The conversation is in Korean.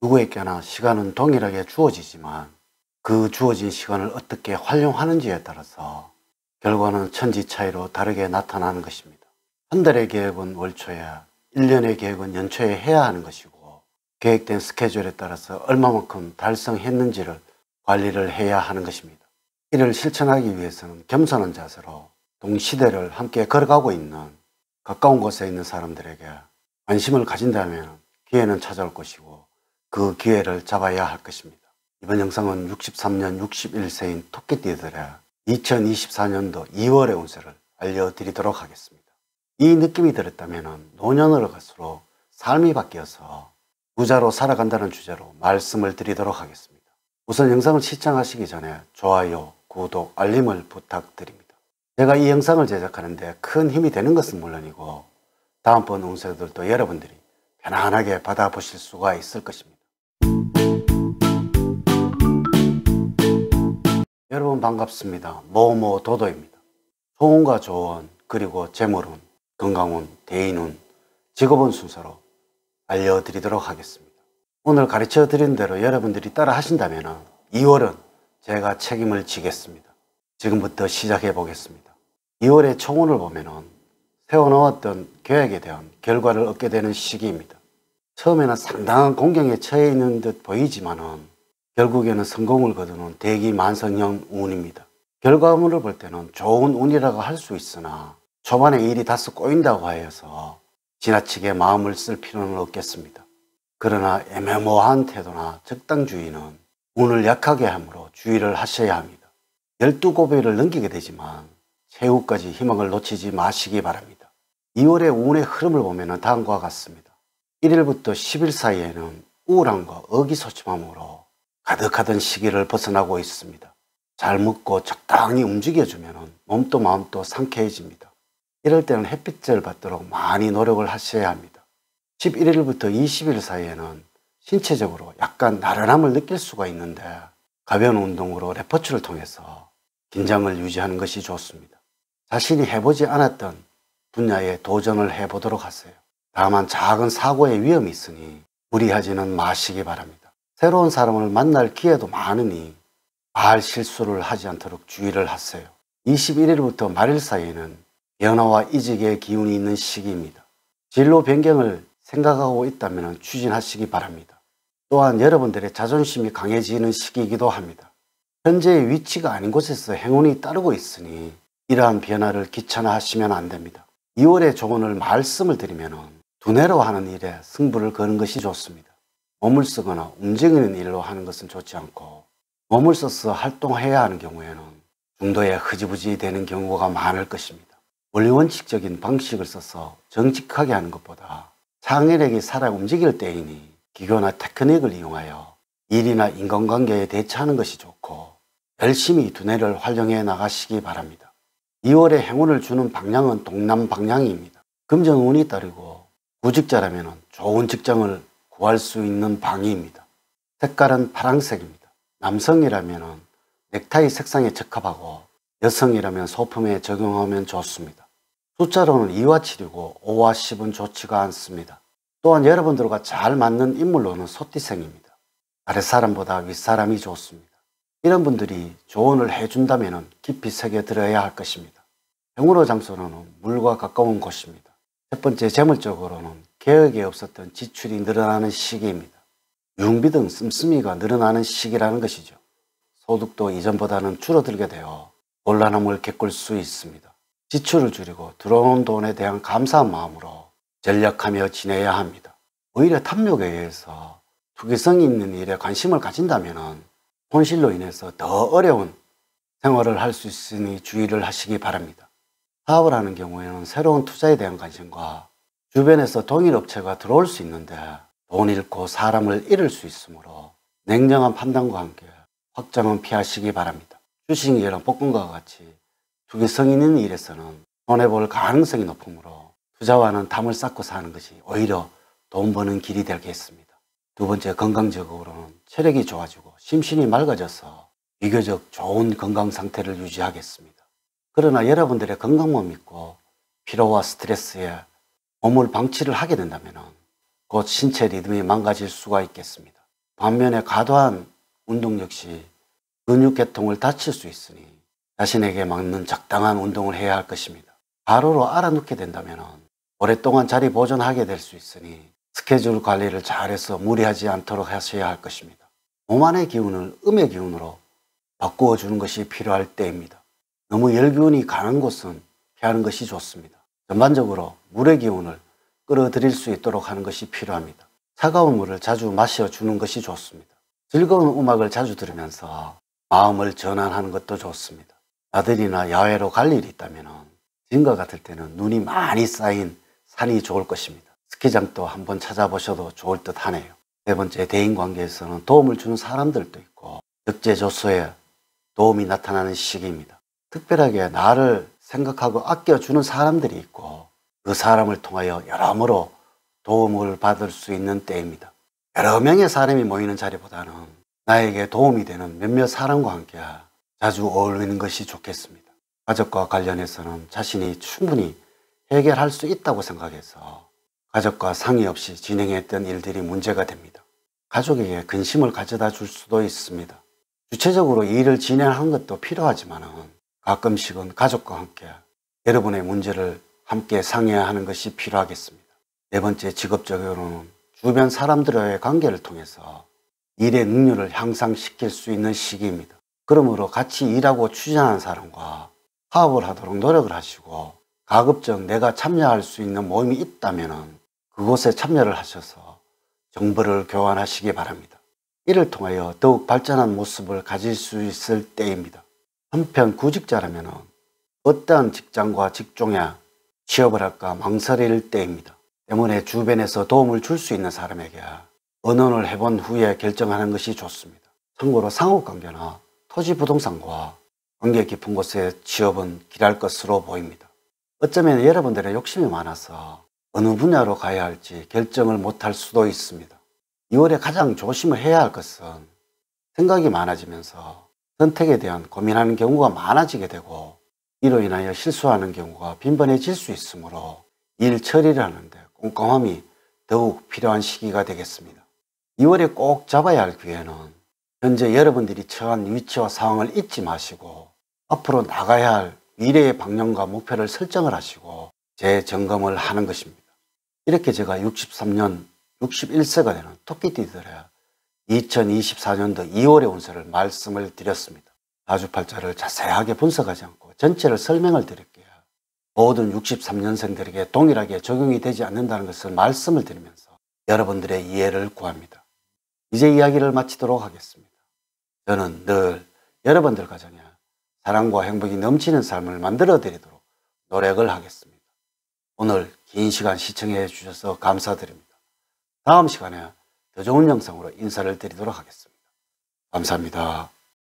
누구에게나 시간은 동일하게 주어지지만 그 주어진 시간을 어떻게 활용하는지에 따라서 결과는 천지 차이로 다르게 나타나는 것입니다. 한 달의 계획은 월초에, 1년의 계획은 연초에 해야 하는 것이고, 계획된 스케줄에 따라서 얼마만큼 달성했는지를 관리를 해야 하는 것입니다. 이를 실천하기 위해서는 겸손한 자세로 동시대를 함께 걸어가고 있는 가까운 곳에 있는 사람들에게 관심을 가진다면 기회는 찾아올 것이고, 그 기회를 잡아야 할 것입니다. 이번 영상은 63년 61세인 토끼띠들의 2024년도 2월의 운세를 알려드리도록 하겠습니다. 이 느낌이 들었다면 노년으로 갈수록 삶이 바뀌어서 부자로 살아간다는 주제로 말씀을 드리도록 하겠습니다. 우선 영상을 시청하시기 전에 좋아요, 구독, 알림을 부탁드립니다. 제가 이 영상을 제작하는데 큰 힘이 되는 것은 물론이고 다음번 운세들도 여러분들이 편안하게 받아보실 수가 있을 것입니다. 여러분 반갑습니다. 모모도도입니다. 소운과 조운, 그리고 재물운, 건강운, 대인운, 직업운 순서로 알려드리도록 하겠습니다. 오늘 가르쳐 드린 대로 여러분들이 따라 하신다면 2월은 제가 책임을 지겠습니다. 지금부터 시작해 보겠습니다. 2월의 총운을 보면 세워놓았던 계획에 대한 결과를 얻게 되는 시기입니다. 처음에는 상당한 공경에 처해 있는 듯 보이지만은 결국에는 성공을 거두는 대기만성형 운입니다. 결과물을 볼 때는 좋은 운이라고 할 수 있으나 초반에 일이 다소 꼬인다고 하여서 지나치게 마음을 쓸 필요는 없겠습니다. 그러나 애매모호한 태도나 적당주의는 운을 약하게 하므로 주의를 하셔야 합니다. 12고비를 넘기게 되지만 최후까지 희망을 놓치지 마시기 바랍니다. 2월의 운의 흐름을 보면 다음과 같습니다. 1일부터 10일 사이에는 우울함과 의기소침함으로 가득하던 시기를 벗어나고 있습니다. 잘 먹고 적당히 움직여주면 몸도 마음도 상쾌해집니다. 이럴 때는 햇빛을 받도록 많이 노력을 하셔야 합니다. 11일부터 20일 사이에는 신체적으로 약간 나른함을 느낄 수가 있는데 가벼운 운동으로 레포츠를 통해서 긴장을 유지하는 것이 좋습니다. 자신이 해보지 않았던 분야에 도전을 해보도록 하세요. 다만 작은 사고의 위험이 있으니 무리하지는 마시기 바랍니다. 새로운 사람을 만날 기회도 많으니 말 실수를 하지 않도록 주의를 하세요. 21일부터 말일 사이에는 변화와 이직의 기운이 있는 시기입니다. 진로 변경을 생각하고 있다면 추진하시기 바랍니다. 또한 여러분들의 자존심이 강해지는 시기이기도 합니다. 현재의 위치가 아닌 곳에서 행운이 따르고 있으니 이러한 변화를 귀찮아하시면 안 됩니다. 2월의 조언을 말씀을 드리면 두뇌로 하는 일에 승부를 거는 것이 좋습니다. 몸을 쓰거나 움직이는 일로 하는 것은 좋지 않고 몸을 써서 활동해야 하는 경우에는 중도에 흐지부지 되는 경우가 많을 것입니다. 원리원칙적인 방식을 써서 정직하게 하는 것보다 창의력이 살아 움직일 때이니 기교나 테크닉을 이용하여 일이나 인간관계에 대처하는 것이 좋고 열심히 두뇌를 활용해 나가시기 바랍니다. 2월에 행운을 주는 방향은 동남 방향입니다. 금전운이 따르고 구직자라면 좋은 직장을 구할 수 있는 방위입니다. 색깔은 파란색입니다. 남성이라면 넥타이 색상에 적합하고 여성이라면 소품에 적용하면 좋습니다. 숫자로는 2와 7이고 5와 10은 좋지가 않습니다. 또한 여러분들과 잘 맞는 인물로는 소띠생입니다. 아랫사람보다 윗사람이 좋습니다. 이런 분들이 조언을 해준다면 깊이 새겨들어야 할 것입니다. 행운의 장소로는 물과 가까운 곳입니다. 첫 번째, 재물적으로는 계획에 없었던 지출이 늘어나는 시기입니다. 유흥비 등 씀씀이가 늘어나는 시기라는 것이죠. 소득도 이전보다는 줄어들게 되어 곤란함을 겪을 수 있습니다. 지출을 줄이고 들어오는 돈에 대한 감사한 마음으로 전략하며 지내야 합니다. 오히려 탐욕에 의해서 투기성 있는 일에 관심을 가진다면 손실로 인해서 더 어려운 생활을 할 수 있으니 주의를 하시기 바랍니다. 사업을 하는 경우에는 새로운 투자에 대한 관심과 주변에서 동일 업체가 들어올 수 있는데 돈 잃고 사람을 잃을 수 있으므로 냉정한 판단과 함께 확장은 피하시기 바랍니다. 주식이랑 복권과 같이 투기성 있는 일에서는 손해볼 가능성이 높으므로 투자와는 담을 쌓고 사는 것이 오히려 돈 버는 길이 되겠습니다. 두 번째, 건강적으로는 체력이 좋아지고 심신이 맑아져서 비교적 좋은 건강 상태를 유지하겠습니다. 그러나 여러분들의 건강만 믿고 피로와 스트레스에 몸을 방치를 하게 된다면 곧 신체 리듬이 망가질 수가 있겠습니다. 반면에 과도한 운동 역시 근육계통을 다칠 수 있으니 자신에게 맞는 적당한 운동을 해야 할 것입니다. 바로로 알아놓게 된다면 오랫동안 자리 보존하게 될 수 있으니 스케줄 관리를 잘해서 무리하지 않도록 하셔야 할 것입니다. 몸 안의 기운을 음의 기운으로 바꾸어 주는 것이 필요할 때입니다. 너무 열기운이 강한 곳은 피하는 것이 좋습니다. 전반적으로 물의 기운을 끌어들일 수 있도록 하는 것이 필요합니다. 차가운 물을 자주 마셔주는 것이 좋습니다. 즐거운 음악을 자주 들으면서 마음을 전환하는 것도 좋습니다. 나들이나 야외로 갈 일이 있다면 지금과 같을 때는 눈이 많이 쌓인 산이 좋을 것입니다. 스키장도 한번 찾아보셔도 좋을 듯 하네요. 세 번째, 대인관계에서는 도움을 주는 사람들도 있고 적재조소에 도움이 나타나는 시기입니다. 특별하게 나를 생각하고 아껴주는 사람들이 있고 그 사람을 통하여 여러모로 도움을 받을 수 있는 때입니다. 여러 명의 사람이 모이는 자리보다는 나에게 도움이 되는 몇몇 사람과 함께 자주 어울리는 것이 좋겠습니다. 가족과 관련해서는 자신이 충분히 해결할 수 있다고 생각해서 가족과 상의 없이 진행했던 일들이 문제가 됩니다. 가족에게 근심을 가져다 줄 수도 있습니다. 주체적으로 일을 진행하는 것도 필요하지만 가끔씩은 가족과 함께 여러분의 문제를 함께 상의해야 하는 것이 필요하겠습니다. 네 번째, 직업적으로는 주변 사람들과의 관계를 통해서 일의 능률을 향상시킬 수 있는 시기입니다. 그러므로 같이 일하고 추진하는 사람과 화합을 하도록 노력을 하시고 가급적 내가 참여할 수 있는 모임이 있다면 그곳에 참여를 하셔서 정보를 교환하시기 바랍니다. 이를 통하여 더욱 발전한 모습을 가질 수 있을 때입니다. 한편 구직자라면 어떠한 직장과 직종에 취업을 할까 망설일 때입니다. 때문에 주변에서 도움을 줄 수 있는 사람에게 의논을 해본 후에 결정하는 것이 좋습니다. 참고로 상호관계나 토지 부동산과 관계 깊은 곳에 취업은 길할 것으로 보입니다. 어쩌면 여러분들의 욕심이 많아서 어느 분야로 가야 할지 결정을 못할 수도 있습니다. 2월에 가장 조심을 해야 할 것은 생각이 많아지면서 선택에 대한 고민하는 경우가 많아지게 되고 이로 인하여 실수하는 경우가 빈번해질 수 있으므로 일 처리를 하는데 꼼꼼함이 더욱 필요한 시기가 되겠습니다. 2월에 꼭 잡아야 할 기회는 현재 여러분들이 처한 위치와 상황을 잊지 마시고 앞으로 나가야 할 미래의 방향과 목표를 설정을 하시고 재점검을 하는 것입니다. 이렇게 제가 63년 61세가 되는 토끼띠들의 2024년도 2월의 운세를 말씀을 드렸습니다. 사주팔자를 자세하게 분석하지 않고 전체를 설명을 드릴게요. 모든 63년생들에게 동일하게 적용이 되지 않는다는 것을 말씀을 드리면서 여러분들의 이해를 구합니다. 이제 이야기를 마치도록 하겠습니다. 저는 늘 여러분들 가정에 사랑과 행복이 넘치는 삶을 만들어 드리도록 노력을 하겠습니다. 오늘 긴 시간 시청해 주셔서 감사드립니다. 다음 시간에 더 좋은 영상으로 인사를 드리도록 하겠습니다. 감사합니다.